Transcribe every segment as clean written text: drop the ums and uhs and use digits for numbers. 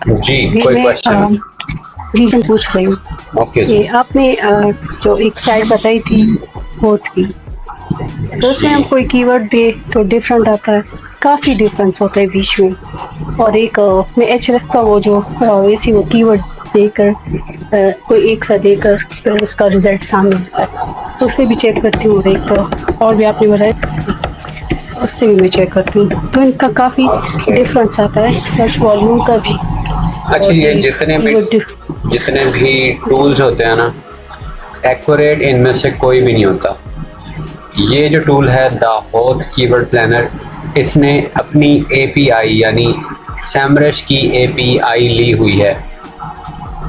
जी, जी कोई मैं question? Reason पूछ रही हूँ। ओके जी। ये आपने जो एक साइड बताई थी कोर्ट की, तो उसमें हम जी, कोई कीवर्ड दे तो डिफरेंट आता है, काफ़ी डिफरेंस होता है बीच में। और एक मैं एचरेफ का वो जो वैसी वो कीवर्ड देकर कोई एक सा देकर फिर उसका रिजल्ट सामने आता है, तो उससे भी चेक करती हूँ। और एक और भी आपने बताया, उससे भी मैं चेक करती हूँ, तो इनका काफ़ी ओके। डिफरेंस आता है, सर्च वॉल्यूम का भी। अच्छा, और ये एक कीवर्ड जितने भी टूल्स होते हैं ना, एक्यूरेट इनमें से कोई भी नहीं होता। ये जो टूल है द होथ कीवर्ड प्लानर, इसने अपनी एपीआई यानी सैमरश की एपीआई ली हुई है।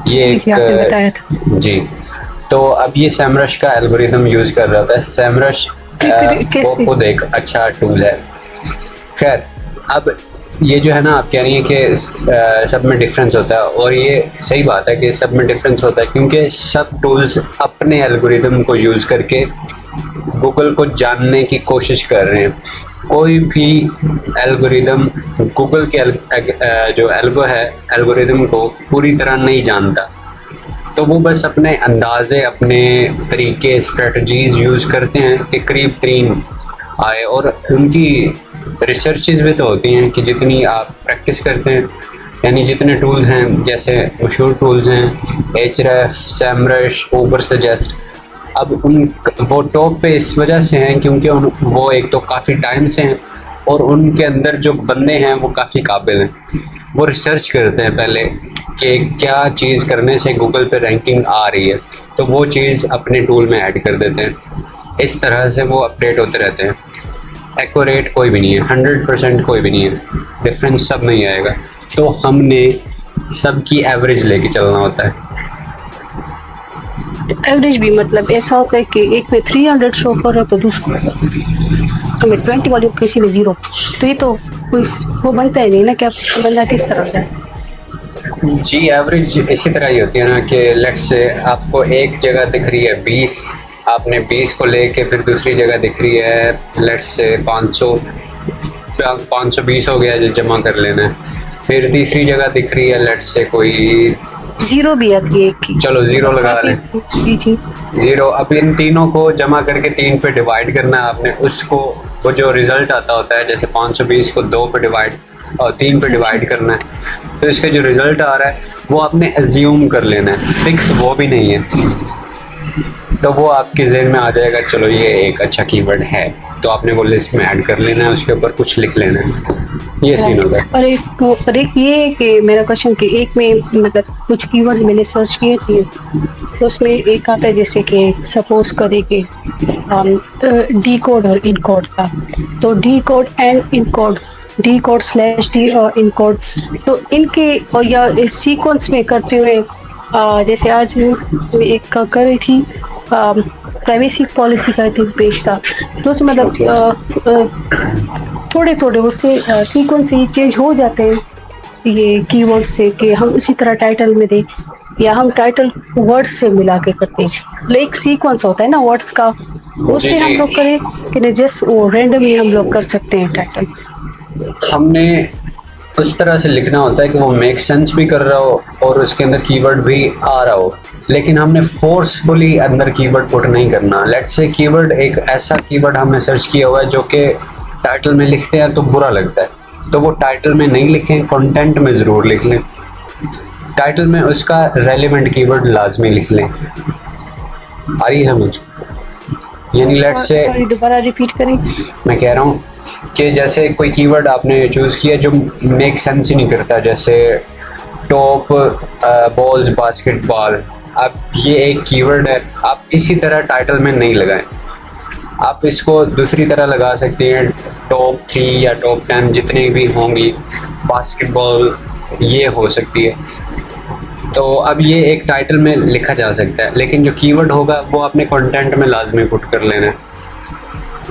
ये जी, जी, एक आपने बताया था। जी। तो अब ये सैमरश का एल्गोरिदम यूज़ कर रहा था। सैमरश ये फिर वो कैसे? खुद एक अच्छा टूल है। खैर, अब ये जो है ना, आप कह रही हैं कि सब में डिफरेंस होता है, और ये सही बात है कि सब में डिफरेंस होता है, क्योंकि सब टूल्स अपने एल्गोरिदम को यूज़ करके गूगल को जानने की कोशिश कर रहे हैं। कोई भी एल्गोरिदम गूगल के जो एल्गोरिदम को पूरी तरह नहीं जानता। तो वो बस अपने अंदाजे, अपने तरीके, स्ट्रेटजीज यूज़ करते हैं कि करीब तरीन आए। और उनकी रिसर्चेज भी तो होती हैं कि जितनी आप प्रैक्टिस करते हैं, यानी जितने टूल्स हैं, जैसे मशहूर टूल्स हैं एचरेफ, सैमरश, ऊबर सजेस्ट, अब उन वो टॉप पे इस वजह से हैं क्योंकि वो एक तो काफ़ी टाइम से हैं, और उनके अंदर जो बंदे हैं वो काफ़ी काबिल हैं। वो रिसर्च करते हैं पहले कि क्या चीज़ करने से गूगल पे रैंकिंग आ रही है, तो वो चीज़ अपने टूल में ऐड कर देते हैं। इस तरह से वो अपडेट होते रहते हैं। एक्यूरेट कोई भी नहीं है, 100% कोई भी नहीं है, डिफरेंस सब में ही आएगा। तो हमने सबकी एवरेज लेके चलना होता है। एवरेज भी मतलब ऐसा होता है कि एक में 300 शो कर रहा है तो दूसरे में 20 वाले किसी में 0। तो ये तो कोई वो बनता ही नहीं ना कि आप बंदा किस तरह का है। जी, एवरेज इसी तरह ही होती है ना कि लेट्स से आपको एक जगह दिख रही है 20, आपने 20 को लेके फिर दूसरी जगह दिख रही है लेट्स से 500, 520 हो गया जो जमा कर लेना है। फिर तीसरी जगह दिख रही है लेट्स से कोई, 0 भी आती है एक की, चलो ज़ीरो मतलब लगा काफ़ी। लें। जी, जी। ज़ीरो, अब इन तीनों को जमा करके 3 पे डिवाइड करना है आपने, उसको वो जो रिज़ल्ट आता होता है, जैसे 520 को 2 पे डिवाइड और 3 पे अच्छा, अच्छा। डिवाइड करना है, तो इसका जो रिज़ल्ट आ रहा है वो आपने एज्यूम कर लेना है, फिक्स वो भी नहीं है। तो वो आपके ज़हन में आ जाएगा, चलो ये एक अच्छा कीवर्ड है, तो आपने वो लिस्ट में ऐड कर लेना है, उसके ऊपर कुछ लिख लेना है। ये सीन राइट। होता है। और एक ये है कि मेरा क्वेश्चन कि एक में मतलब कुछ कीवर्ड्स मैंने सर्च किए थे, तो उसमें एक आता है जैसे कि सपोज करें कि डी कोड और इन कोड का, तो D code and in code, D code slash D और इन कोड, तो इनके और या सीक्वेंस में करते हुए जैसे आज मैं एक कर रही थी, प्राइवेसी पॉलिसी का एक पेज था, तो उसमें ओके। थोड़े थोड़े उससे सीक्वेंस ही चेंज हो जाते हैं ये कीवर्ड से, कि हम उसी तरह टाइटल में दें या हम टाइटल वर्ड्स से मिला के करते हैं, मतलब एक सीक्वेंस होता है ना वर्ड्स का, जी उससे जी। हम लोग करें कि नहीं जस्ट वो रेंडमली हम लोग कर सकते हैं टाइटल। हमने उस तरह से लिखना होता है कि वो मेक सेंस भी कर रहा हो और उसके अंदर कीवर्ड भी आ रहा हो, लेकिन हमने फोर्सफुली अंदर कीवर्ड पुट नहीं करना। लेट्स से कीवर्ड, एक ऐसा कीवर्ड हमने सर्च किया हुआ है जो कि टाइटल में लिखते हैं तो बुरा लगता है, तो वो टाइटल में नहीं लिखें, कंटेंट में ज़रूर लिख लें। टाइटल में उसका रेलिवेंट कीवर्ड लाजमी लिख लें। आ रही है मुझे, यानी लेट्स से सॉरी, दोबारा रिपीट करें। मैं कह रहा हूँ कि जैसे कोई कीवर्ड आपने चूज़ किया जो मेक सेंस ही नहीं करता, जैसे टॉप बॉल्स बास्केटबॉल, अब ये एक कीवर्ड है, आप इसी तरह टाइटल में नहीं लगाएं। आप इसको दूसरी तरह लगा सकते हैं, टॉप 3 या टॉप 10 जितने भी होंगी, बास्केटबॉल ये हो सकती है। तो अब ये एक टाइटल में लिखा जा सकता है, लेकिन जो कीवर्ड होगा वो अपने कंटेंट में लाजमी पुट कर लेना है।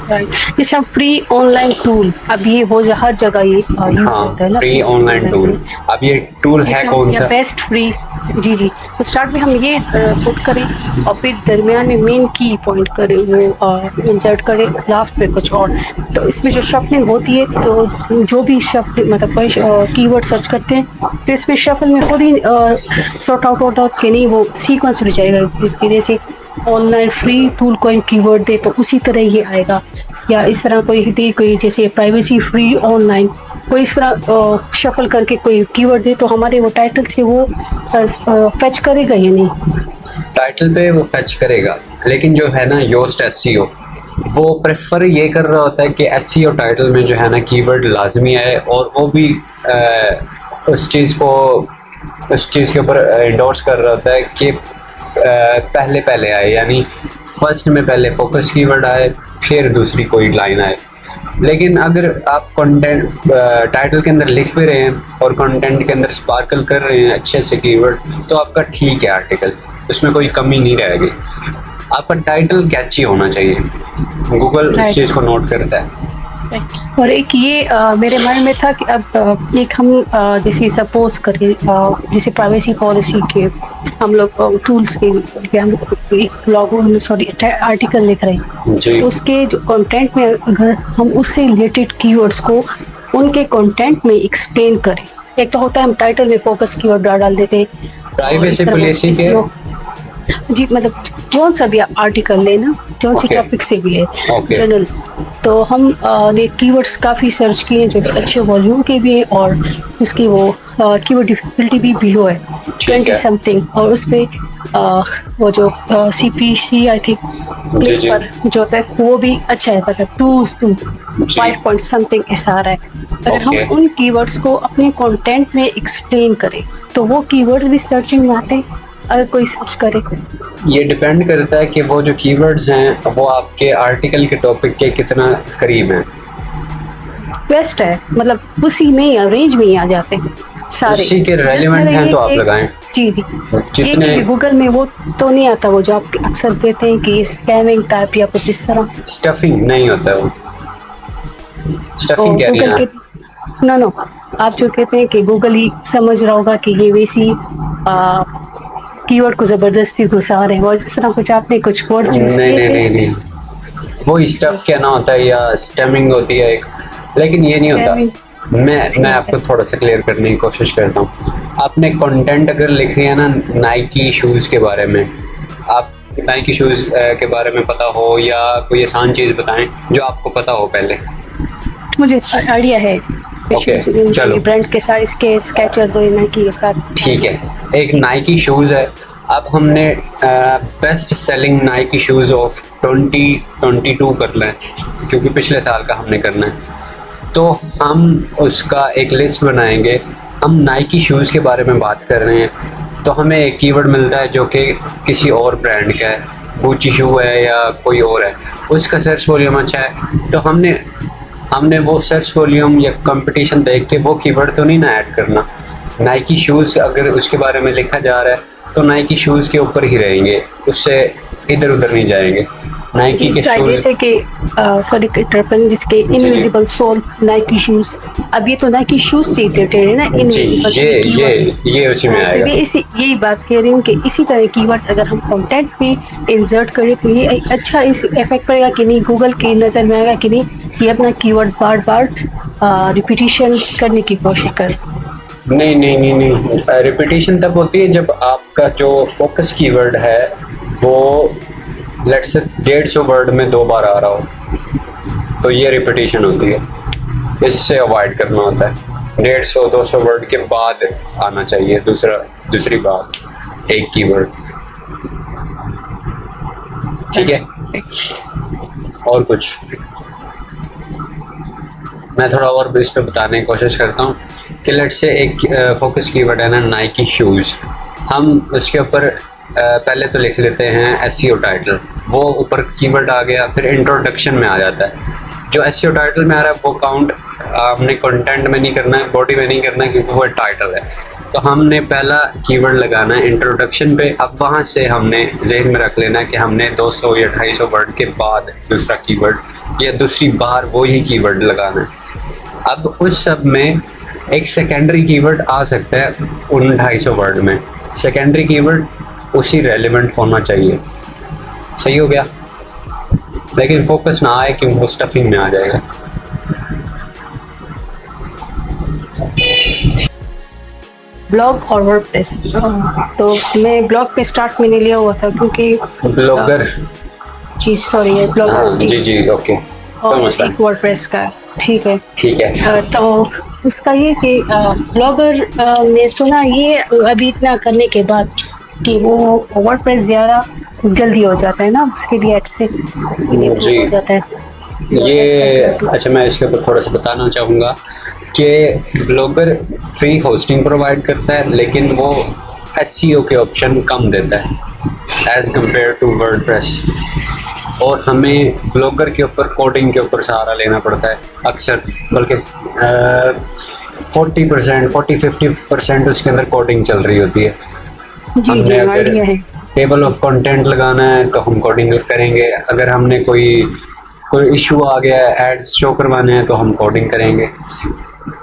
राइट, जैसे हम फ्री ऑनलाइन टूल, अब ये हो हर जगह ये यूज हाँ, होता है ना, फ्री ऑनलाइन टूल। अब ये टूल है जैसे हम कौन या सा? Best free. जी जी, तो स्टार्ट में हम ये पुट करें और फिर दरमियान में मेन की पॉइंट करें, वो इंसर्ट करें, लास्ट पे कुछ और। तो इसमें जो शफलिंग होती है, तो जो भी शफल मतलब कोई कीवर्ड सर्च करते हैं, तो इसमें शफल में खुद ही सॉर्ट आउट के नहीं, वो सीक्वेंस में जाएगा कि जैसे ऑनलाइन फ्री टूल कोई कीवर्ड दे तो उसी तरह ये आएगा, या इस तरह कोई दे, कोई जैसे प्राइवेसी फ्री ऑनलाइन, कोई इस तरह शफल करके कोई कीवर्ड दे, तो हमारे वो टाइटल से वो फैच करेगा या नहीं? टाइटल पे वो फेच करेगा, लेकिन जो है ना योस्ट एसईओ, वो प्रेफर ये कर रहा होता है कि एसईओ टाइटल में जो है ना कीवर्ड लाजमी आए, और वो भी उस चीज़ के ऊपर इंडोर्स कर रहा होता है कि पहले पहले आए, यानी फर्स्ट में पहले फोकस कीवर्ड आए, फिर दूसरी कोई लाइन आए। लेकिन अगर आप कंटेंट टाइटल के अंदर लिख भी रहे हैं और कंटेंट के अंदर स्पार्कल कर रहे हैं अच्छे से कीवर्ड, तो आपका ठीक है आर्टिकल, उसमें कोई कमी नहीं रहेगी। आपका टाइटल कैची होना चाहिए, गूगल उस चीज़ को नोट करता है। और एक ये मेरे माइंड में था कि अब एक हम जैसे सपोज करें जैसे प्राइवेसी पॉलिसी के हम लोग टूल्स के हम एक ब्लॉग सॉरी आर्टिकल लिख रहे हैं, जी। तो उसके जो कंटेंट में अगर हम उससे रिलेटेड कीवर्ड्स को उनके कंटेंट में एक्सप्लेन करें, एक तो होता है हम टाइटल में फोकस कीवर्ड डाल देते हैं, प्राइवेसी पॉलिसी के जी मतलब जौन सा भी आप आर्टिकल लेना, जौन सी Okay. टॉपिक से भी है Okay. जनरल, तो हम ने कीवर्ड्स काफ़ी सर्च किए हैं जो अच्छे वॉल्यूम के भी हैं, और उसकी वो कीवर्ड डिफिकल्टी भी बिलो है ठीक है। 20 समथिंग, और उस पे वो जो CPC आई थिंक जी, जी। पर जो होता है वो भी अच्छा है, मतलब 2 to 5 पॉइंट समथिंग ऐसा आ रहा है। अगर हम Okay. उन कीवर्ड्स को अपने कंटेंट में एक्सप्लेन करें तो वो कीवर्ड्स भी सर्चिंग में आते हैं अगर कोई सर्च करे। ये डिपेंड करता है कि वो जो कीवर्ड्स हैं वो आपके आर्टिकल के टॉपिक के कितना करीब हैं। बेस्ट है, मतलब उसी में या रेंज में ही आ जाते हैं सारे, उसी के जिसमें रेलेवेंट हैं ये तो आप कि- लगाएं। जी जी, जितने एक गूगल में वो तो नहीं आता, वो जो आप अक्सर देते हैं कि स्कैमिंग टाइप या कुछ इस तरह। स्टफिंग नहीं होता है वो। स्टफिंग कह रही गूगल हैं के नो आप जो कहते हैं कि गूगल ही समझ रहा होगा कि ये वैसी कीवर्ड को जबरदस्ती घुसा रहे हैं, और इस तरह कुछ आपने कुछ वर्ड्स यूज नहीं किए नहीं थे। नहीं नहीं, वो स्टफ कहना होता है या स्टेमिंग होती है एक, लेकिन ये नहीं होता। मैं आपको थोड़ा सा क्लियर करने की कोशिश करता हूँ। आपने कंटेंट अगर लिख दिया ना नाइकी शूज़ के बारे में, आप नाइकी शूज़ के बारे में पता हो, या कोई आसान चीज़ बताएं जो आपको पता हो पहले। मुझे आइडिया है ओके, चलो। ब्रांड के सारे इसके स्केचर्स और नाइकी के साथ। ठीक है, एक नाइकी शूज़ है। अब हमने best selling Nike shoes of 2022 कर लें, क्योंकि पिछले साल का हमने करना है, तो हम उसका एक लिस्ट बनाएंगे। हम नाइकी शूज़ के बारे में बात कर रहे हैं, तो हमें एक कीवर्ड मिलता है जो कि किसी और ब्रांड का है, गुच्ची शू है या कोई और है, उसका सर्च वॉल्यूम अच्छा है, तो हमने वो सर्च वॉल्यूम या कंपटीशन देख के वो कीवर्ड तो नहीं ना ऐड करना। नाइकी शूज़ अगर उसके बारे में लिखा जा रहा है तो नाइकी शूज़ के ऊपर ही रहेंगे, उससे इधर उधर नहीं जाएंगे। नाइकी के शूज़ जैसे कि सॉरी ट्रिपल जिसके इनविजिबल सोल नाइकी शूज, अब ये तो नाइकी शूज से रिलेटेड है ना, जी, इनविजिबल ये उसी में तो आएगा। मैं यही बात कह रही हूँ कि इसी तरह कीवर्ड्स अगर हम कंटेंट में इंसर्ट करें तो ये अच्छा इस इफेक्ट पड़ेगा कि नहीं, गूगल की नज़र में आएगा कि नहीं ये अपना कीवर्ड बार बार रिपीटिशन करने की कोशिश करे। नहीं, रिपीटिशन तब होती है जब आपका जो फोकस कीवर्ड है वो लेट्स से 150 वर्ड में 2 बार आ रहा हो, तो ये रिपीटिशन होती है, इससे अवॉइड करना होता है। 150-200 वर्ड के बाद आना चाहिए दूसरी बात एक कीवर्ड, ठीक है। और कुछ मैं थोड़ा और इस पे बताने की कोशिश करता हूँ कि लेट्स से एक फोकस कीवर्ड है ना नाइकी शूज़, हम उसके ऊपर पहले तो लिख लेते हैं एसईओ टाइटल, वो ऊपर कीवर्ड आ गया, फिर इंट्रोडक्शन में आ जाता है। जो एसईओ टाइटल में आ रहा है वो काउंट हमने कंटेंट में नहीं करना है, बॉडी में नहीं करना है, क्योंकि वो टाइटल है। तो हमने पहला कीवर्ड लगाना है इंट्रोडक्शन पे। अब वहाँ से हमने जहन में रख लेना है कि हमने 200 या 250 वर्ड के बाद दूसरा कीवर्ड या दूसरी बार वो ही कीवर्ड लगाना है। अब उस सब में एक सेकेंडरी कीवर्ड आ सकता है उन 250 वर्ड में। सेकेंडरी कीवर्ड उसी रेलिवेंट होना चाहिए, सही हो गया, लेकिन फोकस ना आए कि वो स्टफिंग में आ जाएगा। ब्लॉग और वर्डप्रेस, तो मैं ब्लॉग पे स्टार्ट मैंने लिया हुआ था क्योंकि ब्लॉगर, जी सॉरी है हाँ ब्लॉगर जी ओके, और एक वर्डप्रेस का, ठीक है। ठीक है। तो उसका ये कि ब्लॉगर ने सुना ये अभी इतना करने के बाद कि वो वर्डप्रेस ज़्यादा जल्दी हो जाता है ना, उसके लिए से जी हो जाता है ये अच्छा, मैं इसके ऊपर थोड़ा सा बताना चाहूँगा कि ब्लॉगर फ्री होस्टिंग प्रोवाइड करता है, लेकिन वो एसईओ के ऑप्शन कम देता है एज़ कम्पेयर टू वर्डप्रेस, और हमें ब्लॉगर के ऊपर कोडिंग के ऊपर सहारा लेना पड़ता है अक्सर, बल्कि 40-50% उसके अंदर कोडिंग चल रही होती है। हमने अगर टेबल ऑफ कंटेंट लगाना है तो हम कोडिंग करेंगे, अगर हमने कोई इशू आ गया है, एड्स शो करवाने हैं तो हम कोडिंग करेंगे।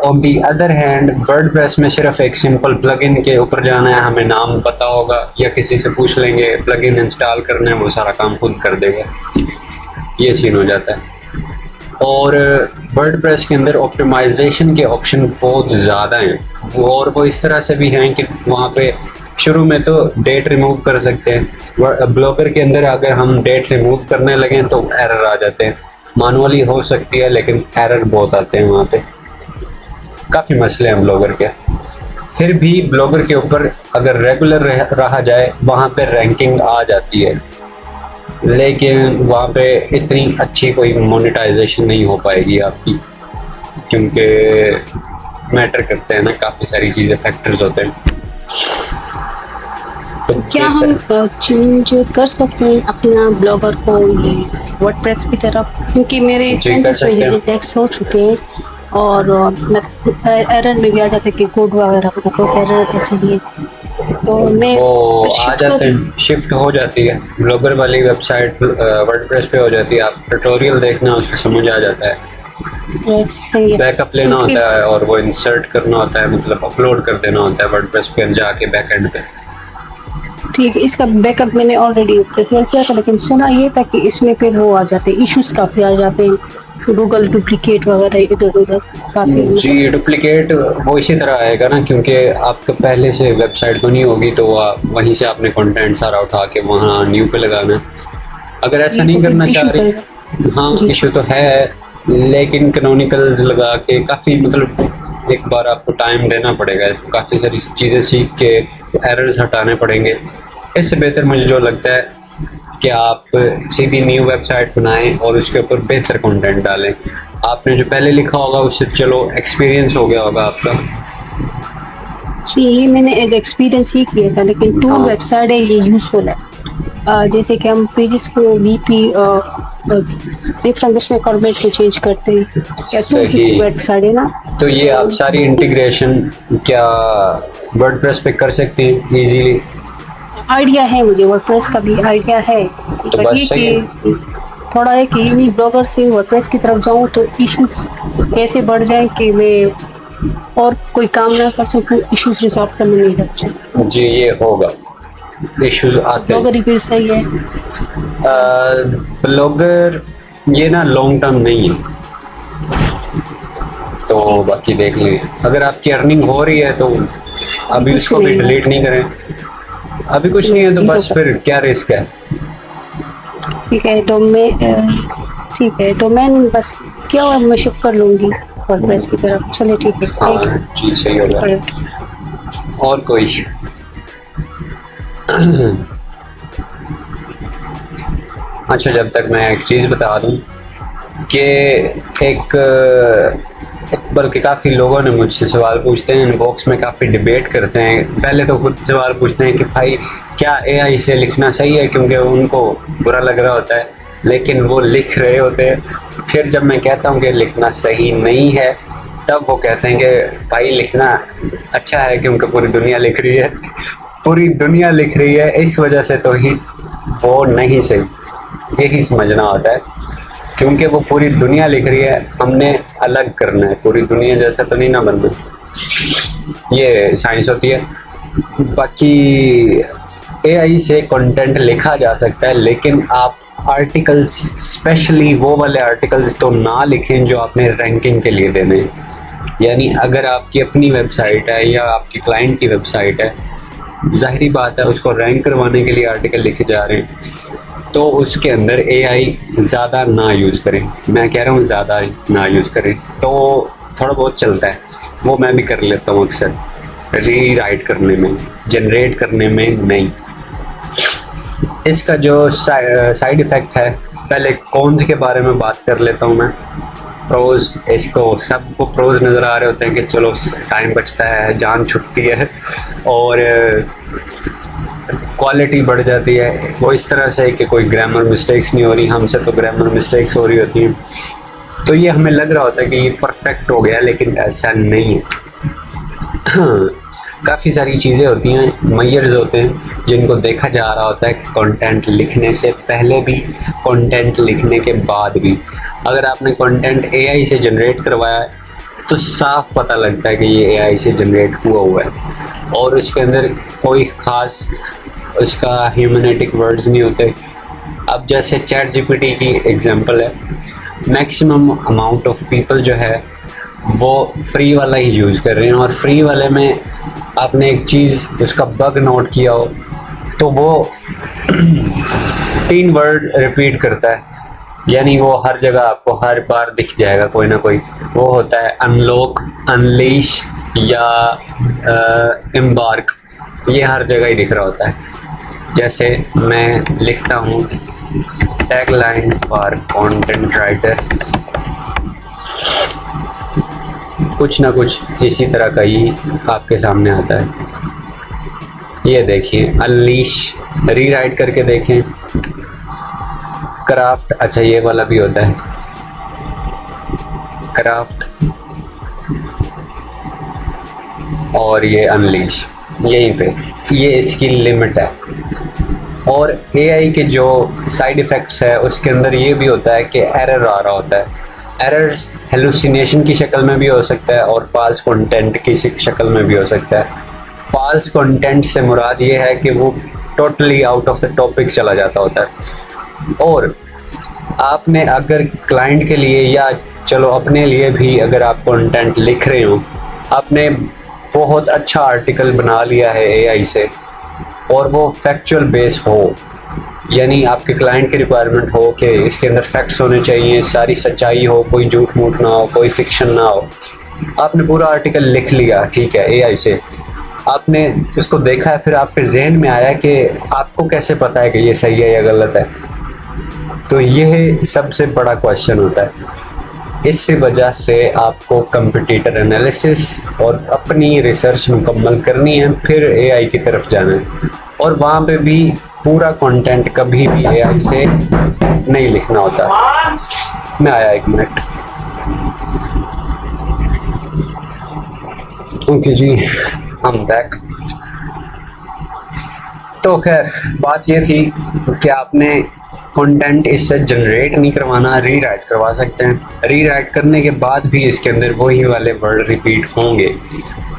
On the other hand WordPress में सिर्फ एक सिंपल प्लगइन के ऊपर जाना है, हमें नाम पता होगा या किसी से पूछ लेंगे, प्लगइन इंस्टॉल करना है, वो सारा काम खुद कर देगा, ये सीन हो जाता है। और वर्डप्रेस के अंदर ऑप्टिमाइजेशन के ऑप्शन बहुत ज़्यादा हैं, वो इस तरह से भी हैं कि वहाँ पे शुरू में तो डेट रिमूव कर सकते हैं। ब्लॉगर के अंदर अगर हम डेट रिमूव करने लगें तो एरर आ जाते हैं, मानुअली हो सकती है लेकिन एरर बहुत आते हैं, वहाँ पे काफ़ी मसले हैं ब्लॉगर के। फिर भी ब्लॉगर के ऊपर अगर रेगुलर रहा जाए वहाँ पे रैंकिंग आ जाती है, लेकिन वहाँ पे इतनी अच्छी कोई मोनेटाइजेशन नहीं हो पाएगी आपकी, क्योंकि मैटर करते हैं ना, काफ़ी सारी चीज़ें, फैक्टर्स होते हैं। तो क्या हम चेंज कर सकते हैं अपना ब्लॉगर को ये वर्डप्रेस की तरफ, क्योंकि मेरे टेक्स्ट हो चुके हैं और एरर में भी आ जाते हैं कि कोड वगैरह मतलब एरर इसलिए, तो मैं वो आ जाते हैं, शिफ्ट हो जाती है ब्लॉगर वाली वेबसाइट वर्डप्रेस पे हो जाती है। आप ट्यूटोरियल देखना, उसको समझ आ जाता है, बैकअप लेना होता है और वो इंसर्ट करना होता है, मतलब अपलोड कर देना होता है वर्डप्रेस पे जाके बैकएंड पे। ठीक है, इसका बैकअप मैंने ऑलरेडी प्रिपेयर किया था, लेकिन सुना ये था कि इसमें फिर वो आ जाते हैं, इश्यूज काफ़ी आ जाते हैं, गूगल डुप्लीकेट वगैरह इधर उधर काफ़ी। जी डुप्लीकेट वो इसी तरह आएगा ना, क्योंकि आपका पहले से वेबसाइट बनी होगी तो वहीं से आपने कंटेंट सारा उठा के वहाँ न्यू पे लगाना है। अगर ऐसा नहीं करना चाह रही, हाँ इशू तो है, लेकिन कैनोनिकल्स लगा के काफ़ी, मतलब एक बार आपको टाइम देना पड़ेगा, काफ़ी सारी चीज़ें सीख के एरर्स हटाने पड़ेंगे। इससे बेहतर मुझे जो लगता है कि आप सीधी न्यू वेबसाइट बनाएं और उसके ऊपर बेहतर कंटेंट डालें। आपने जो पहले लिखा होगा उससे चलो एक्सपीरियंस हो गया होगा आपका। ये मैंने एज एक्सपीरियंस ही किया था, लेकिन टूल वेबसाइट है ये यूज़फुल है। जैसे कि हम पेजेस को वीपी डिफरेंट उसमें फॉर्मेट को चेंज करते हैं, या टूल वेबसाइट है ना, तो ये आप सारी इंटीग्रेशन क्या वर्डप्रेस पे कर सकते हैं इजीली? आइडिया है मुझे, वर्डप्रेस का भी आइडिया है, तो बस ये सही है। थोड़ा है कि नहीं ब्लॉगर से वर्डप्रेस की तरफ जाऊं तो इश्यूज कैसे बढ़ जाए कि मैं और कोई काम ना कर सकूं, इश्यूज रिजॉल्व करने नहीं लग जाए। जी ये होगा, इश्यूज आते हैं। ब्लॉगर ही फिर सही है। ब्लॉगर ये ना लॉन्ग टर्म नहीं है, तो बाकी देख लें। अगर आपकी अर्निंग हो रही है तो अभी उसको भी डिलीट नहीं करें, अभी कुछ नहीं है तो बस फिर क्या रिस्क है। ठीक है, ठीक है डोमेन बस क्या हुआ, मैं शिफ्ट कर लूँगी वर्डप्रेस की तरफ। चलिए ठीक है, हाँ जी सही होगा। और कोई अच्छा, जब तक मैं एक चीज़ बता दूं कि बल्कि काफ़ी लोगों ने मुझसे सवाल पूछते हैं, इनबॉक्स में काफ़ी डिबेट करते हैं। पहले तो खुद सवाल पूछते हैं कि भाई क्या एआई से लिखना सही है, क्योंकि उनको बुरा लग रहा होता है, लेकिन वो लिख रहे होते हैं। फिर जब मैं कहता हूँ कि लिखना सही नहीं है, तब वो कहते हैं कि भाई लिखना अच्छा है क्योंकि पूरी दुनिया लिख रही है, पूरी दुनिया लिख रही है, इस वजह से तो ही वो नहीं सही। यही समझना होता है क्योंकि वो पूरी दुनिया लिख रही है, हमने अलग करना है, पूरी दुनिया जैसा तो नहीं ना बनना। ये साइंस होती है। बाकी एआई से कंटेंट लिखा जा सकता है, लेकिन आप आर्टिकल्स, स्पेशली वो वाले आर्टिकल्स तो ना लिखें जो आपने रैंकिंग के लिए देने हैं। यानी अगर आपकी अपनी वेबसाइट है या आपकी क्लाइंट की वेबसाइट है, जाहिरी बात है उसको रैंक करवाने के लिए आर्टिकल लिखे जा रहे हैं, तो उसके अंदर एआई ज़्यादा ना यूज़ करें। मैं कह रहा हूँ ज़्यादा ना यूज़ करें, तो थोड़ा बहुत चलता है, वो मैं भी कर लेता हूँ अक्सर, री राइट करने में, जनरेट करने में नहीं। इसका जो साइड इफ़ेक्ट है, पहले कॉन्स के बारे में बात कर लेता हूँ मैं। प्रोज, इसको सबको प्रोज नज़र आ रहे होते हैं कि चलो टाइम बचता है, जान छुटती है और क्वालिटी बढ़ जाती है। वो इस तरह से कि कोई ग्रामर मिस्टेक्स नहीं हो रही, हमसे तो ग्रामर मिस्टेक्स हो रही होती हैं, तो ये हमें लग रहा होता है कि ये परफेक्ट हो गया, लेकिन ऐसा नहीं है। काफ़ी सारी चीज़ें होती हैं, मेजर्स होते हैं जिनको देखा जा रहा होता है कंटेंट लिखने से पहले भी, कंटेंट लिखने के बाद भी। अगर आपने कंटेंट एआई से जनरेट करवाया है तो साफ पता लगता है कि ये एआई से जनरेट हुआ है, और उसके अंदर कोई ख़ास उसका ह्यूमनेटिक वर्ड्स नहीं होते। अब जैसे चैट जीपीटी की एग्जांपल है, मैक्सिमम अमाउंट ऑफ पीपल जो है वो फ्री वाला ही यूज़ कर रहे हैं, और फ्री वाले में आपने एक चीज़ उसका बग नोट किया हो तो वो 3 वर्ड रिपीट करता है, यानी वो हर जगह आपको हर बार दिख जाएगा कोई ना कोई। वो होता है अनलॉक, अनलीश या एम्बार्क, ये हर जगह ही दिख रहा होता है। जैसे मैं लिखता हूँ टैगलाइन फॉर कंटेंट राइटर्स, कुछ ना कुछ इसी तरह का ही आपके सामने आता है। ये देखिए अनलीश, रीराइट करके देखें। क्राफ्ट, अच्छा ये वाला भी होता है क्राफ्ट, और ये अनलीश, यहीं पे ये इसकी लिमिट है। और एआई के जो साइड इफ़ेक्ट्स है उसके अंदर ये भी होता है कि एरर आ रहा होता है। एरर्स हेलुसिनेशन की शक्ल में भी हो सकता है और फॉल्स कंटेंट की शक्ल में भी हो सकता है। फॉल्स कंटेंट से मुराद ये है कि वो totally out of the topic चला जाता होता है। और आपने अगर क्लाइंट के लिए या चलो अपने लिए भी अगर आप कंटेंट लिख रहे हो, आपने बहुत अच्छा आर्टिकल बना लिया है एआई से और वो फैक्चुअल बेस हो, यानी आपके क्लाइंट की रिक्वायरमेंट हो कि इसके अंदर फैक्ट्स होने चाहिए, सारी सच्चाई हो, कोई झूठ मूठ ना हो, कोई फिक्शन ना हो। आपने पूरा आर्टिकल लिख लिया, ठीक है, एआई से आपने उसको देखा है, फिर आपके जहन में आया कि आपको कैसे पता है कि ये सही है या गलत है। तो यह सबसे बड़ा क्वेश्चन होता है। इस वजह से आपको कंपटीटर एनालिसिस और अपनी रिसर्च मुकम्मल करनी है, फिर एआई की तरफ जाना है। और वहाँ पे भी पूरा कंटेंट कभी भी एआई से नहीं लिखना होता। मैं आया 1 मिनट। ओके जी, हम बैक। तो खैर बात ये थी कि आपने कंटेंट इससे जनरेट नहीं करवाना, रीराइट करवा सकते हैं। रीराइट करने के बाद भी इसके अंदर वही वाले वर्ड रिपीट होंगे,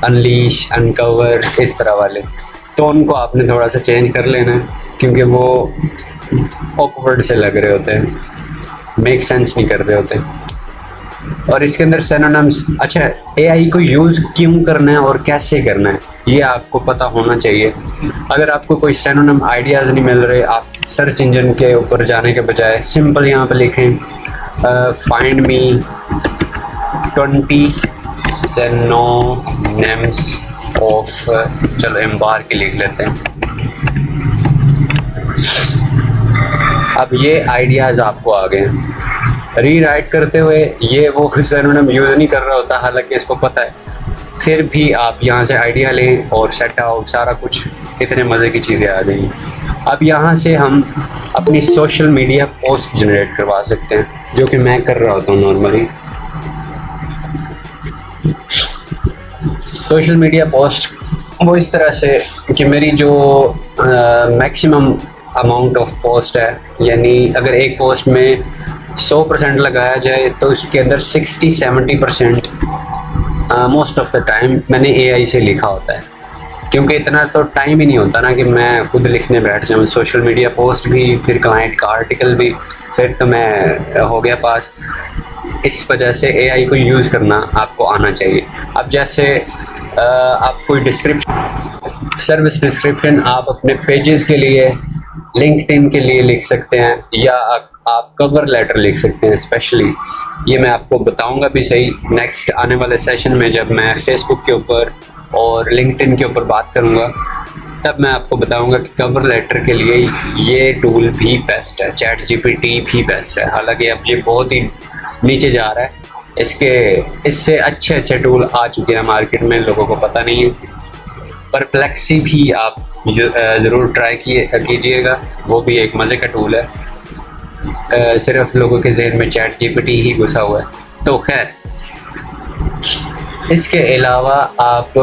अनलीश, अनकवर, इस तरह वाले, तो उनको आपने थोड़ा सा चेंज कर लेना है, क्योंकि वो ऑकवर्ड से लग रहे होते हैं, मेक सेंस नहीं कर रहे होते। और इसके अंदर सिनोनिम्स, अच्छा एआई को यूज़ क्यों करना है और कैसे करना है ये आपको पता होना चाहिए। अगर आपको कोई सिनोनिम आइडियाज़ नहीं मिल रहे, आप सर्च इंजन के ऊपर जाने के बजाय सिंपल यहाँ पे लिखें फाइंड मी 20 सिनोनिम्स ऑफ, चलो एम्बार के लिख लेते हैं। अब ये आइडियाज़ आपको आ गए। रीराइट करते हुए ये वो सिनोनिम यूज़ नहीं कर रहा होता, हालांकि इसको पता है, फिर भी आप यहाँ से आइडिया लें और सेट आउट सारा कुछ, कितने मज़े की चीज़ें आ गई। अब यहाँ से हम अपनी सोशल मीडिया पोस्ट जनरेट करवा सकते हैं, जो कि मैं कर रहा होता हूँ नॉर्मली। सोशल मीडिया पोस्ट वो इस तरह से कि मेरी जो मैक्सिमम अमाउंट ऑफ पोस्ट है, यानी अगर एक पोस्ट में 100% लगाया जाए तो उसके अंदर 60-70% मोस्ट ऑफ द टाइम मैंने एआई से लिखा होता है, क्योंकि इतना तो टाइम ही नहीं होता ना कि मैं खुद लिखने बैठ जाऊँ। सोशल मीडिया पोस्ट भी, फिर क्लाइंट का आर्टिकल भी, फिर तो मैं हो गया पास। इस वजह से एआई को यूज़ करना आपको आना चाहिए। अब जैसे आप कोई डिस्क्रिप्शन, सर्विस डिस्क्रिप्शन आप अपने पेजेस के लिए, लिंक्डइन के लिए लिख सकते हैं, या आप कवर लेटर लिख सकते हैं स्पेशली। ये मैं आपको बताऊंगा भी सही नेक्स्ट आने वाले सेशन में, जब मैं फेसबुक के ऊपर और लिंक्डइन के ऊपर बात करूंगा, तब मैं आपको बताऊंगा कि कवर लेटर के लिए ये टूल भी बेस्ट है, चैट जीपीटी भी बेस्ट है। हालांकि अब ये बहुत ही नीचे जा रहा है, इससे अच्छे अच्छे टूल आ चुके हैं मार्केट में, लोगों को पता नहीं है। परप्लेक्सी भी आप ज़रूर ट्राई कीजिएगा, वो भी एक मज़े का टूल है। सिर्फ लोगों के जहन में चैट जीपीटी ही घुसा हुआ है। तो खैर, इसके अलावा आप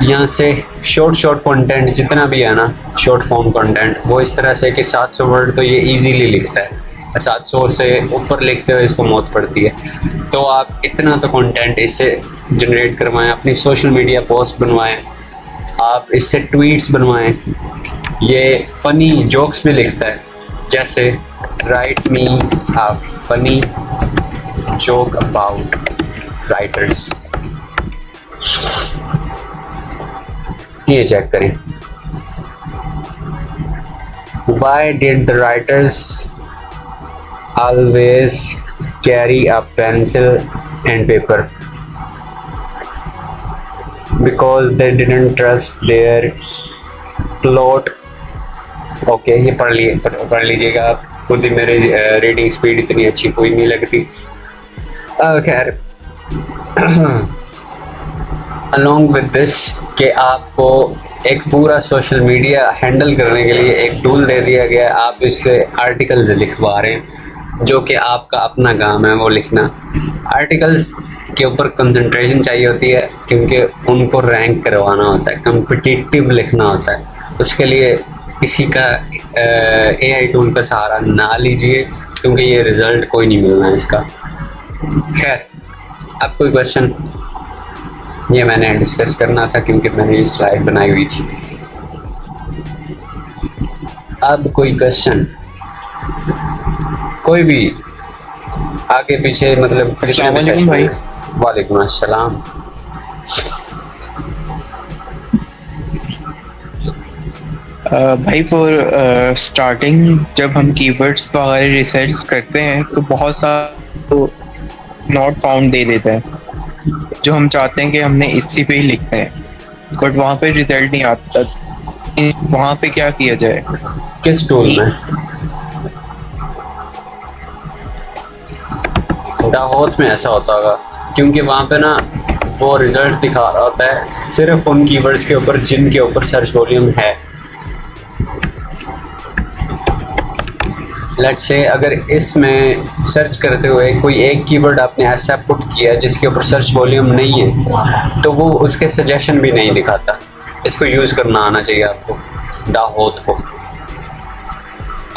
यहाँ से शॉर्ट कंटेंट जितना भी है ना, शॉर्ट फॉर्म कंटेंट, वो इस तरह से कि 700 वर्ड तो ये इजीली लिखता है, 700 से ऊपर लिखते हुए इसको मौत पड़ती है। तो आप इतना तो कंटेंट इससे जनरेट करवाएं, अपनी सोशल मीडिया पोस्ट बनवाएं, आप इससे ट्वीट्स बनवाएं। ये फ़नी जोक्स भी लिखता है, जैसे right me a funny joke about writers, ये चेक करें। Why did the writers always carry a pencil and paper? Because they didn't trust their plot. Okay, ये पढ़ लीजिएगा आप खुद ही, मेरी रीडिंग स्पीड इतनी अच्छी कोई नहीं लगती। खैर, अलॉन्ग विद दिस कि आपको एक पूरा सोशल मीडिया हैंडल करने के लिए एक टूल दे दिया गया है, आप इससे आर्टिकल्स लिखवा रहे हैं, जो कि आपका अपना काम है वो लिखना। आर्टिकल्स के ऊपर कंसंट्रेशन चाहिए होती है, क्योंकि उनको रैंक करवाना होता है, कम्पिटिटिव लिखना होता है। उसके लिए किसी का एआई टूल का सहारा ना लीजिए, क्योंकि ये रिज़ल्ट कोई नहीं मिलना है इसका। खैर, अब कोई क्वेश्चन? ये मैंने डिस्कस करना था क्योंकि मैंने ये स्लाइड बनाई हुई थी। अब कोई क्वेश्चन, कोई भी आगे पीछे, मतलब अस्सलाम भाई। वालेकुम अस्सलाम। भाई फॉर स्टार्टिंग जब हम कीवर्ड्स वगैरह रिसर्च करते हैं तो बहुत सारा नॉट फाउंड दे देता है, जो हम चाहते हैं कि हमने इसी पे ही लिखना है, बट वहाँ पे रिजल्ट नहीं आता। वहाँ पे क्या किया जाए? किस टूल में? दाहोद में ऐसा होता होगा, क्योंकि वहाँ पे ना वो रिजल्ट दिखा रहा होता है सिर्फ उन कीवर्ड्स के ऊपर जिनके ऊपर सर्च वॉल्यूम है। लेट्स से अगर इसमें सर्च करते हुए कोई एक कीवर्ड आपने ऐसा पुट किया जिसके ऊपर सर्च वॉल्यूम नहीं है, तो वो उसके सजेशन भी नहीं दिखाता। इसको यूज़ करना आना चाहिए आपको, दाहोद को।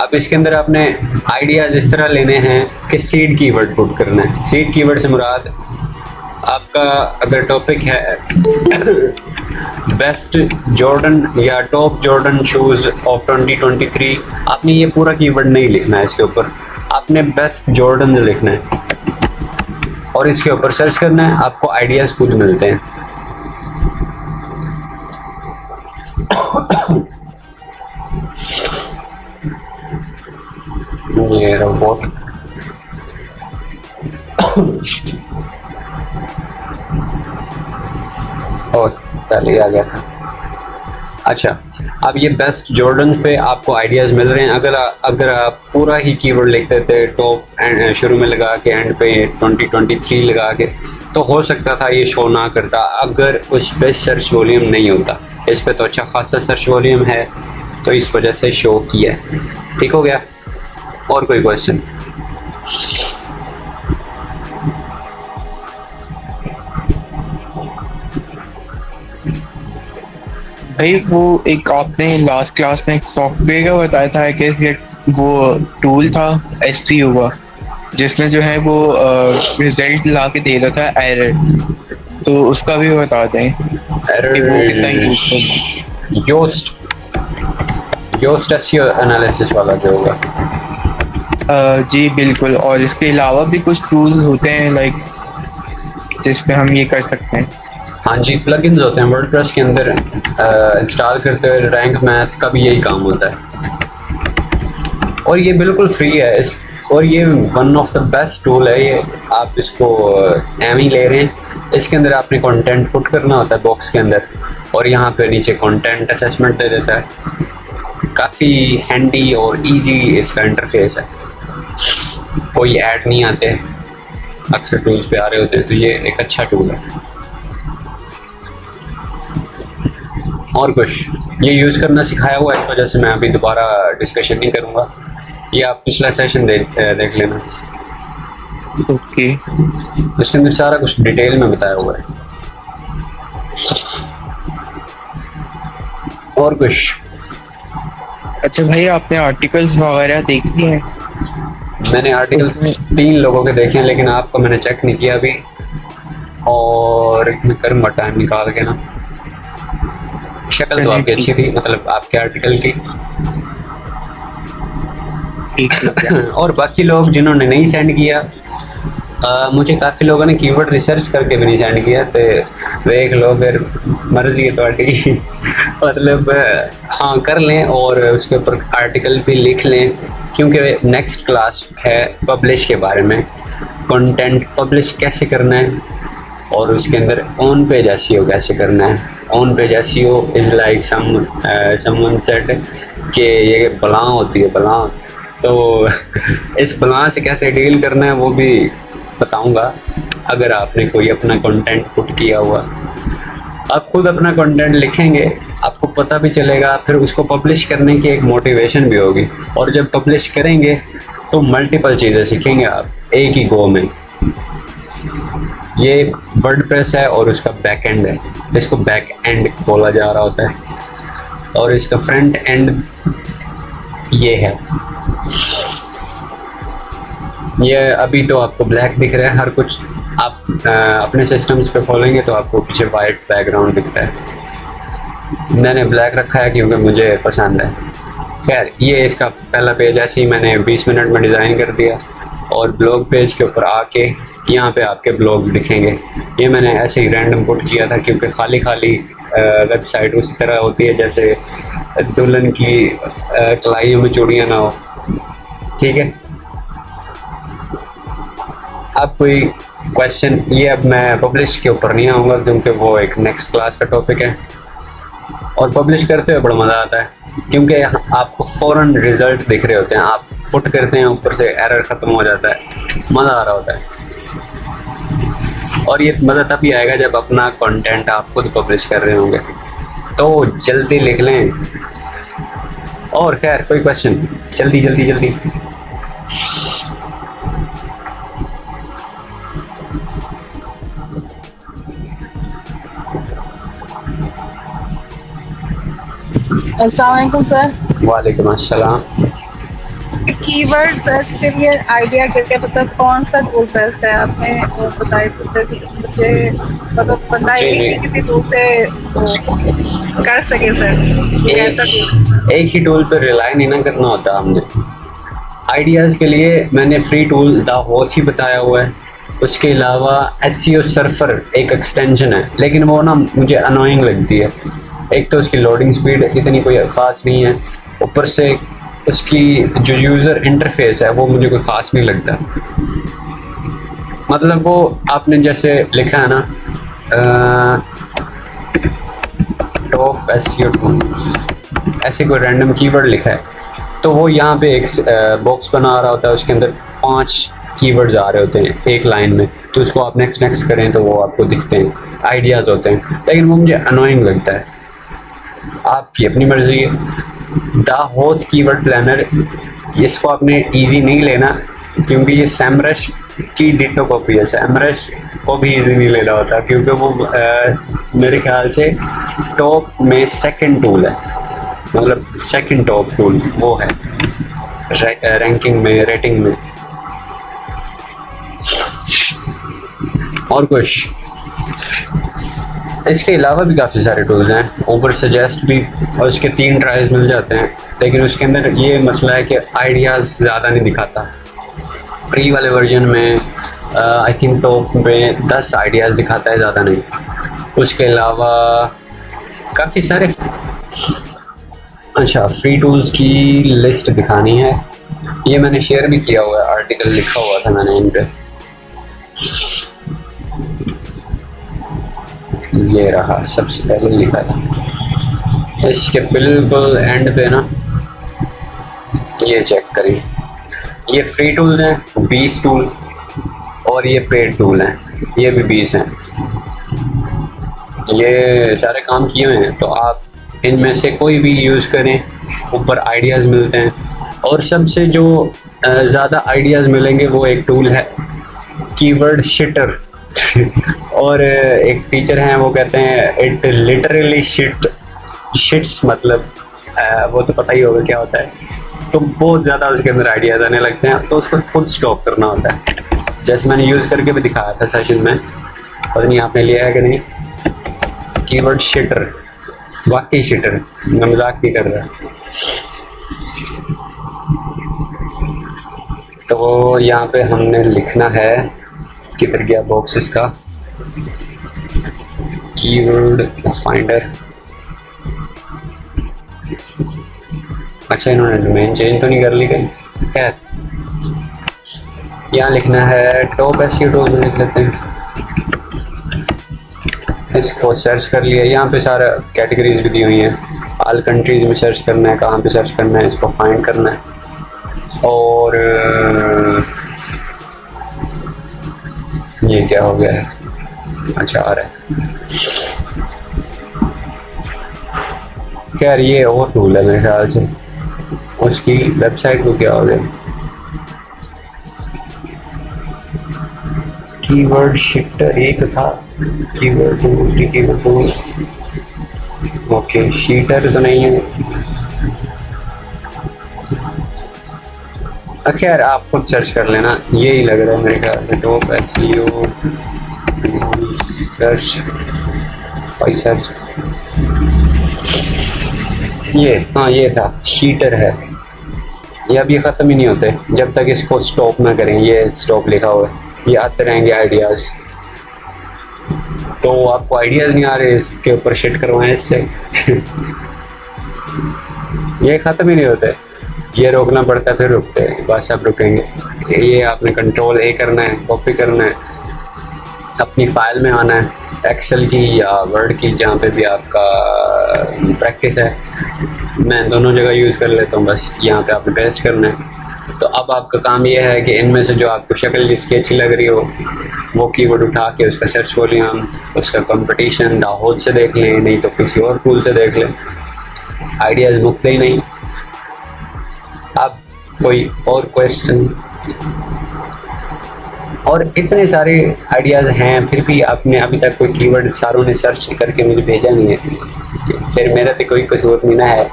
अब इसके अंदर आपने आइडियाज़ इस तरह लेने हैं कि सीड कीवर्ड पुट करना है। सीड कीवर्ड से मुराद आपका अगर टॉपिक है बेस्ट जॉर्डन या टॉप जॉर्डन शूज़ ऑफ 2023, आपने ये पूरा कीवर्ड नहीं लिखना है इसके ऊपर, आपने बेस्ट जॉर्डन लिखना है और इसके ऊपर सर्च करना है, आपको आइडियाज़ खुद मिलते हैं। ये रोबोट और पहले आ गया था। अच्छा, अब ये बेस्ट जॉर्डन पे आपको आइडियाज़ मिल रहे हैं। अगर आप पूरा ही कीवर्ड लिख देते टॉप एंड शुरू में लगा के एंड पे 2023 लगा के, तो हो सकता था ये शो ना करता अगर उस पे सर्च वॉल्यूम नहीं होता। इस पे तो अच्छा खासा सर्च वॉल्यूम है, तो इस वजह से शो किया है। ठीक हो गया? और कोई क्वेश्चन? भाई वो एक आपने लास्ट क्लास में एक सॉफ्टवेयर का बताया था कि वो टूल था SEO का, जिसमें जो है वो रिजल्ट ला के दे रहा था एरर, तो उसका भी बता दें कि वो कितना यूजफुल है। योस्ट योस्ट एसईओ एनालिसिस वाला जो होगा। जी बिल्कुल, और इसके अलावा भी कुछ टूल्स होते हैं लाइक जिसमें हम ये कर सकते हैं। हाँ जी, प्लगइन्स होते हैं वर्डप्रेस के अंदर इंस्टॉल करते हुए। रैंक मैथ का भी यही काम होता है और ये बिल्कुल फ्री है और ये one of the best tool है ये। आप इसको एम ही ले रहे हैं, इसके अंदर आपने कंटेंट पुट करना होता है बॉक्स के अंदर और यहाँ पे नीचे कंटेंट असेसमेंट दे देता है। काफ़ी हैंडी और इजी इसका इंटरफेस है, कोई ऐड नहीं आते, अक्सर टूल्स पे आ रहे होते हैं, तो ये एक अच्छा टूल है। और कुछ ये यूज़ करना सिखाया हुआ है, इस वजह से मैं अभी दोबारा डिस्कशन नहीं करूँगा, ये आप पिछला सेशन देख लेना। ओके, उसके अंदर सारा कुछ डिटेल में बताया हुआ है। और कुछ अच्छा भाई, आपने आर्टिकल्स वगैरह देख लिए हैं? मैंने आर्टिकल उसमें 3 लोगों के देखे हैं, लेकिन आपको मैंने चेक नहीं किया अभी, और मैं करूँगा टाइम निकाल के ना। शक्ल तो आपकी अच्छी थी, मतलब आपके आर्टिकल की। और बाकी लोग जिन्होंने नहीं सेंड किया, मुझे काफ़ी लोगों ने कीवर्ड रिसर्च करके भी नहीं सेंड किया, तो देख लो फिर, मर्जी है तुम्हारी। मतलब हाँ कर लें और उसके ऊपर आर्टिकल भी लिख लें, क्योंकि नेक्स्ट क्लास है पब्लिश के बारे में, कंटेंट पब्लिश कैसे करना है और उसके अंदर ऑन पेज एसईओ कैसे करना है। On page SEO is like someone said कि ये बलां होती है, बलां, तो इस बलां से कैसे डील करना है वो भी बताऊंगा। अगर आपने कोई अपना कंटेंट पुट किया हुआ, आप खुद अपना कंटेंट लिखेंगे, आपको पता भी चलेगा, फिर उसको पब्लिश करने की एक मोटिवेशन भी होगी, और जब पब्लिश करेंगे तो मल्टीपल चीज़ें सीखेंगे आप एक ही गो में। ये वर्डप्रेस है और उसका बैक एंड है, इसको बैक एंड बोला जा रहा होता है, और इसका फ्रंट एंड ये है। ये अभी तो आपको ब्लैक दिख रहा है हर कुछ, आप अपने सिस्टम्स पे खोलेंगे तो आपको पीछे वाइट बैकग्राउंड दिखता है। मैंने ब्लैक रखा है क्योंकि मुझे पसंद है। खैर, ये इसका पहला पेज ऐसे ही मैंने 20 मिनट में डिज़ाइन कर दिया, और ब्लॉग पेज के ऊपर आके यहाँ पे आपके ब्लॉग्स दिखेंगे। ये मैंने ऐसे ही रैंडम पुट किया था, क्योंकि खाली वेबसाइट उसी तरह होती है जैसे दुल्हन की कलाइयों में चूड़ियाँ ना हो। ठीक है, अब कोई क्वेश्चन? ये अब मैं पब्लिश के ऊपर नहीं आऊँगा, क्योंकि वो एक नेक्स्ट क्लास का टॉपिक है, और पब्लिश करते हुए बड़ा मज़ा आता है, क्योंकि आपको फ़ौरन रिज़ल्ट दिख रहे होते हैं। आप पुट करते हैं, ऊपर से एरर ख़त्म हो जाता है, मज़ा आ रहा होता है। और ये मज़ा तभी आएगा जब अपना कंटेंट आप खुद पब्लिश कर रहे होंगे, तो जल्दी लिख लें। और खैर, कोई क्वेश्चन? जल्दी जल्दी जल्दी। अस्सलाम वालेकुम सर। वालेकुम अस्सलाम। कीवर्ड सर्च के लिए आइडिया करके मतलब कौन सा टूल बेस्ट है, आपने वो बताए तो मुझे मतलब पता ही नहीं कि किसी टूल से कर सके सर। एक ही टूल पर रिलाई नहीं ना करना होता हमने। आइडियाज़ के लिए मैंने फ्री टूल द होथ ही बताया हुआ है। उसके अलावा एसईओ सर्फर एक एक्सटेंशन है, लेकिन वो ना मुझे अनोइंग लगती है। एक तो उसकी लोडिंग स्पीड इतनी कोई ख़ास नहीं है, ऊपर से उसकी जो यूज़र इंटरफेस है वो मुझे कोई ख़ास नहीं लगता। मतलब वो आपने जैसे लिखा है ना टॉप एसईओ टूल्स, ऐसे कोई रैंडम कीवर्ड लिखा है, तो वो यहाँ पे एक बॉक्स बना रहा होता है, उसके अंदर 5 कीवर्ड्स आ रहे होते हैं एक लाइन में, तो उसको आप नेक्स्ट करें तो वो आपको दिखते हैं, आइडियाज़ होते हैं, लेकिन वो मुझे अनोइंग लगता है। आपकी अपनी मर्जी है। द होथ कीवर्ड प्लानर, इसको आपने इजी नहीं लेना, क्योंकि ये सैमरश की डिटो कॉपी है। सैमरश को भी इजी नहीं लेना होता, क्योंकि वो मेरे ख्याल से टॉप में सेकंड टूल है, मतलब सेकंड टॉप टूल वो है रैंकिंग में, रेटिंग में। और कुछ इसके अलावा भी काफ़ी सारे टूल्स हैं, ऊपर सजेस्ट भी, और उसके 3 ट्रायल्स मिल जाते हैं, लेकिन उसके अंदर ये मसला है कि आइडियाज़ ज़्यादा नहीं दिखाता। फ्री वाले वर्जन में आई थिंक टॉप में 10 आइडियाज़ दिखाता है, ज़्यादा नहीं। उसके अलावा काफ़ी सारे, अच्छा फ्री टूल्स की लिस्ट दिखानी है, ये मैंने शेयर भी किया हुआ है, आर्टिकल लिखा हुआ था मैंने इन पे। ये रहा, सबसे पहले लिखा था, इसके बिल्कुल एंड पे ना, ये चेक करिए, ये फ्री टूल्स हैं 20 टूल, और ये पेड टूल हैं, ये भी 20 हैं। ये सारे काम किए हुए हैं, तो आप इनमें से कोई भी यूज़ करें, ऊपर आइडियाज़ मिलते हैं। और सबसे जो ज़्यादा आइडियाज़ मिलेंगे वो एक टूल है कीवर्ड शिटर और एक टीचर हैं वो कहते हैं इट लिटरली शिट्स, मतलब वो तो पता ही होगा क्या होता है। तो बहुत ज़्यादा उसके अंदर आइडियाज़ आने लगते हैं, तो उसको खुद स्टॉप करना होता है। जैसे मैंने यूज़ करके भी दिखाया था सेशन में, पता नहीं आपने लिया है कि नहीं, कीवर्ड शिटर, वाकई शिटर, मैं मजाक नहीं कर रहा। तो यहाँ पे हमने लिखना है, किधर गया बॉक्स इसका, कीवर्ड फाइंडर। अच्छा इन्होंने डोमेन चेंज तो नहीं कर ली कहीं, खैर यहाँ लिखना है टॉप एसईओ टूल लिख लेते हैं। इसको सर्च कर लिया, यहाँ पे सारा कैटेगरीज भी दी हुई हैं, ऑल कंट्रीज में सर्च करना है, कहाँ पे सर्च करना है, इसको फाइंड करना है। और ये क्या हो गया है, अच्छा आ रहा है, खैर ये और टूल है मेरे ख्याल से, उसकी वेबसाइट को क्या हो गया, कीवर्ड शिटर एक था, कीवर्ड टूल, ओके शीटर तो नहीं है। खैर आप खुद सर्च कर लेना, यही लग रहा है मेरे ख्याल से, टॉप एसईओ सर्च, भाई सर्च, ये हाँ ये था, शीटर है। ये अब ये ख़त्म ही नहीं होते जब तक इसको स्टॉप ना करें, ये स्टॉप लिखा हुआ है, ये आते रहेंगे आइडियाज़। तो आपको आइडियाज़ नहीं आ रहे, इसके ऊपर शिट करवाएं इससे ये ख़त्म ही नहीं होते, ये रोकना पड़ता है, फिर रुकते हैं, बस अब रुकेंगे। ये आपने कंट्रोल ए करना है, कॉपी करना है, अपनी फाइल में आना है, एक्सेल की या वर्ड की, जहाँ पे भी आपका प्रैक्टिस है, मैं दोनों जगह यूज़ कर लेता हूँ, बस यहाँ पे आपने पेस्ट करना है। तो अब आपका काम ये है कि इनमें से जो आपको शक्ल जिसकी अच्छी लग रही हो वो कीवर्ड उठा के उसका सर्च वॉल्यूम, उसका कंपटीशन दाहोद से देख लें, नहीं तो किसी और टूल से देख लें, आइडियाज़ मुकते ही नहीं। अब कोई और क्वेश्चन? और इतने सारे आइडियाज़ हैं, फिर भी आपने अभी तक कोई कीवर्ड सारों ने सर्च करके मुझे भेजा नहीं है, फिर मेरा तो कोई कसूर नहीं ना है।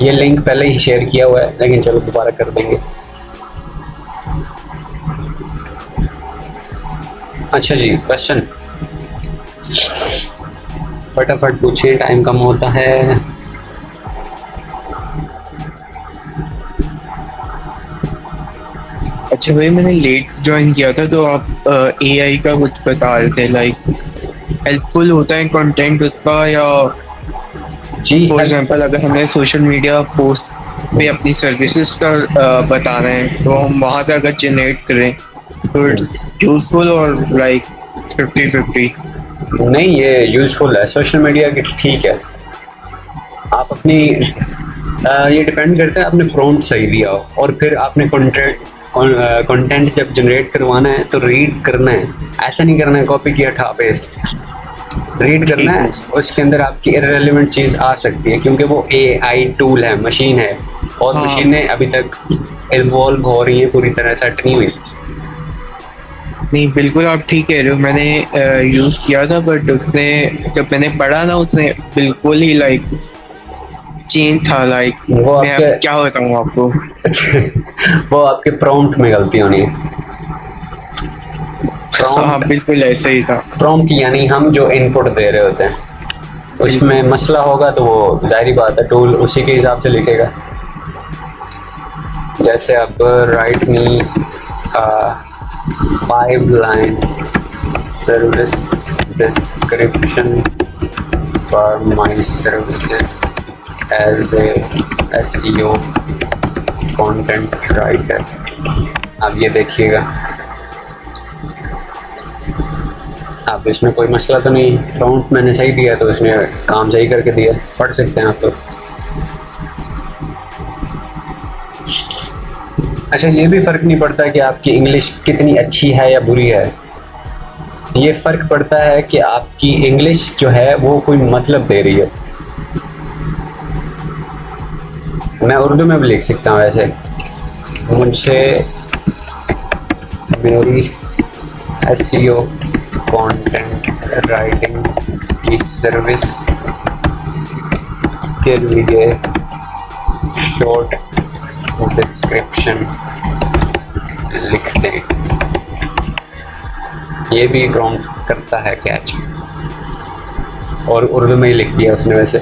ये लिंक पहले ही शेयर किया हुआ है, लेकिन चलो दोबारा कर देंगे। अच्छा जी, क्वेश्चन फटाफट पूछिए, टाइम कम होता है। अच्छा भाई, मैंने लेट ज्वाइन किया था, तो आप एआई का कुछ बता रहे थे, लाइक हेल्पफुल होता है कंटेंट उसका, या जी फॉर एग्जांपल अगर हमें सोशल मीडिया पोस्ट पे अपनी सर्विसेज का बताना है, तो हम वहाँ से अगर जनरेट करें तो इट्स यूजफुल और लाइक 50-50? नहीं, ये यूज़फुल है, सोशल मीडिया की ठीक है। आप अपनी ये डिपेंड करता है आपने प्रॉम्प्ट सही दिया हो, और फिर आपने कंटेंट जब जनरेट करवाना है तो रीड करना है, ऐसा नहीं करना है कॉपी किया ठा पेस्ट, रीड करना है। उसके अंदर आपकी इररिलेवेंट चीज़ आ सकती है, क्योंकि वो एआई टूल है, मशीन है, और हाँ। मशीनें अभी तक इवॉल्व हो रही हैं, पूरी तरह सेट नहीं हुई। नहीं, बिल्कुल आप ठीक कह रहे हो, मैंने यूज़ किया था, बट उसने जब मैंने पढ़ा ना, उसने बिल्कुल ही लाइक चेंज था लाइक, वो मैं आपके अब क्या बताऊँ आपको। वो आपके प्रॉम्प्ट में गलती होनी है। हाँ प्रॉम्प्ट बिल्कुल ऐसे ही था। प्रॉम्प्ट यानी हम जो इनपुट दे रहे होते हैं उसमें बिल्कुल। मसला होगा तो वो जाहिर बात है टूल उसी के हिसाब से लिखेगा। जैसे अब write me 5 line service description for my services as a SEO content writer. अब ये देखिएगा, अब इसमें कोई मसला तो नहीं, प्रॉम्प्ट मैंने सही दिया तो इसने काम सही करके दिया, पढ़ सकते हैं आप तो। अच्छा, ये भी फ़र्क नहीं पड़ता कि आपकी इंग्लिश कितनी अच्छी है या बुरी है, ये फ़र्क पड़ता है कि आपकी इंग्लिश जो है वो कोई मतलब दे रही है। मैं उर्दू में भी लिख सकता हूँ वैसे, मुझे मेरी SEO कंटेंट राइटिंग की सर्विस के लिए शॉर्ट डिस्क्रिप्शन लिख दें। ये भी प्रॉम्प्ट करता है कैच, और उर्दू में ही लिख दिया उसने वैसे।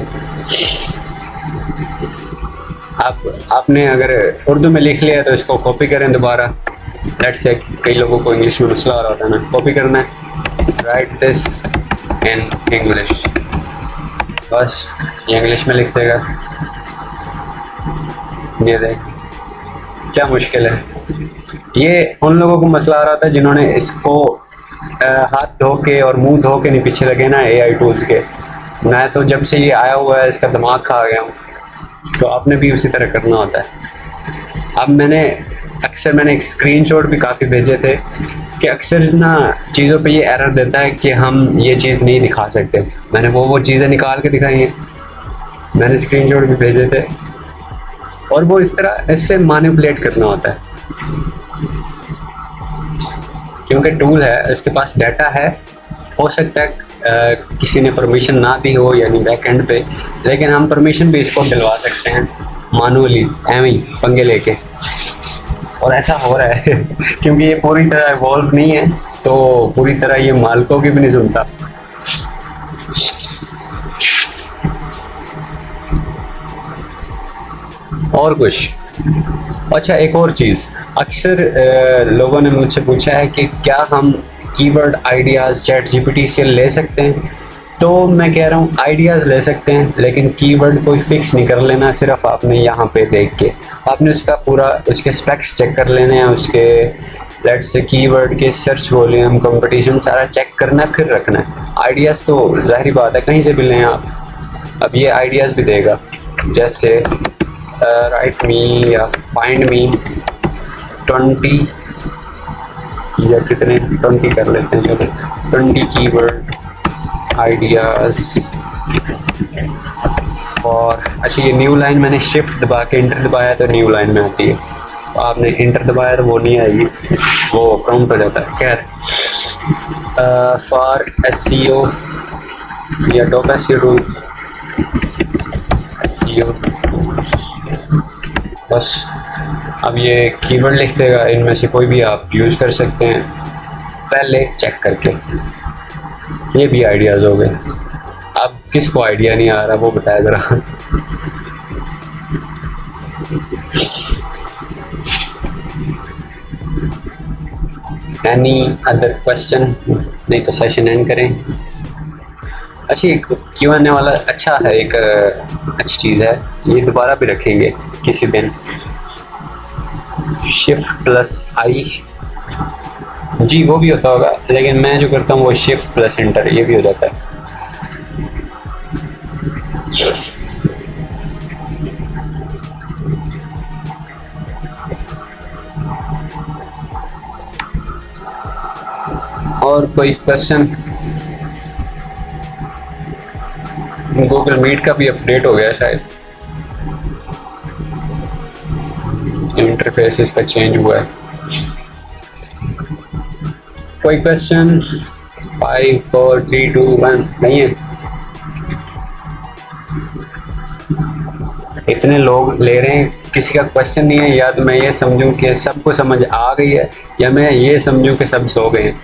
आपने अगर उर्दू में लिख लिया तो इसको कॉपी करें दोबारा। लेट्स से कई लोगों को इंग्लिश में मसला हो रहा होता है ना, कॉपी करना है, राइट दिस इन इंग्लिश, बस ये इंग्लिश में लिख देगा। ये देख क्या मुश्किल है। ये उन लोगों को मसला आ रहा था जिन्होंने इसको हाथ धो के और मुंह धो के नहीं पीछे लगे ना AI टूल्स के। मैं तो जब से ये आया हुआ है इसका दिमाग खा गया हूँ, तो आपने भी उसी तरह करना होता है। अब मैंने एक स्क्रीनशॉट भी काफ़ी भेजे थे कि अक्सर ना चीज़ों पे ये एरर देता है कि हम ये चीज़ नहीं दिखा सकते। मैंने वो चीज़ें निकाल के दिखाई हैं, मैंने स्क्रीनशॉट भी भेजे थे, और वो इस तरह इससे मैनिपुलेट करना होता है क्योंकि टूल है, इसके पास डाटा है। हो सकता है किसी ने परमिशन ना दी हो यानी बैक एंड पे, लेकिन हम परमिशन भी इसको दिलवा सकते हैं मैनुअली, एवं ही पंगे लेके। और ऐसा हो रहा है क्योंकि ये पूरी तरह इवॉल्व नहीं है, तो पूरी तरह ये मालिकों की भी नहीं सुनता। और कुछ अच्छा, एक और चीज़, अक्सर लोगों ने मुझसे पूछा है कि क्या हम कीवर्ड आइडियाज़ ChatGPT से ले सकते हैं। तो मैं कह रहा हूँ आइडियाज़ ले सकते हैं, लेकिन कीवर्ड कोई फिक्स नहीं कर लेना। सिर्फ आपने यहाँ पे देख के आपने उसका पूरा उसके स्पेक्स चेक कर लेने हैं, उसके लेट्स से कीवर्ड के सर्च वॉल्यूम, कंपटीशन सारा चेक करना है, फिर रखना है। आइडियाज़ तो जाहिर बात है कहीं से भी लें आप। अब ये आइडियाज़ भी देगा, जैसे राइट मी या फाइंड मी 20 या कितने 20 कर लेते हैं, चलो 20 कीवर्ड आइडियाज़ फॉर। अच्छा, ये न्यू लाइन मैंने शिफ्ट दबा के इंटर दबाया तो न्यू लाइन में आती है, आपने इंटर दबाया तो वो नहीं आएगी, वो प्रॉम्प्ट हो जाता है। खैर, फॉर SEO या top SEO tools, SEO tools, बस। अब ये कीवर्ड लिख देगा, इनमें से कोई भी आप यूज़ कर सकते हैं पहले चेक करके। ये भी आइडियाज़ हो गए। अब किसको आइडिया नहीं आ रहा वो बताया ज़रा। Any other question? नहीं तो सेशन एंड करें। अच्छी Q&A वाला अच्छा है, एक अच्छी चीज़ है, ये दोबारा भी रखेंगे किसी दिन। Shift+I, जी वो भी होता होगा, लेकिन मैं जो करता हूँ वो Shift+Enter, ये भी हो जाता है। और कोई क्वेश्चन? गूगल मीट का भी अपडेट हो गया शायद, इंटरफेस इसका चेंज हुआ है। कोई क्वेश्चन? 5 4 3 2 1 नहीं है। इतने लोग ले रहे हैं, किसी का क्वेश्चन नहीं है। या तो मैं ये समझूं कि सबको समझ आ गई है, या मैं ये समझूं कि सब सो गए हैं।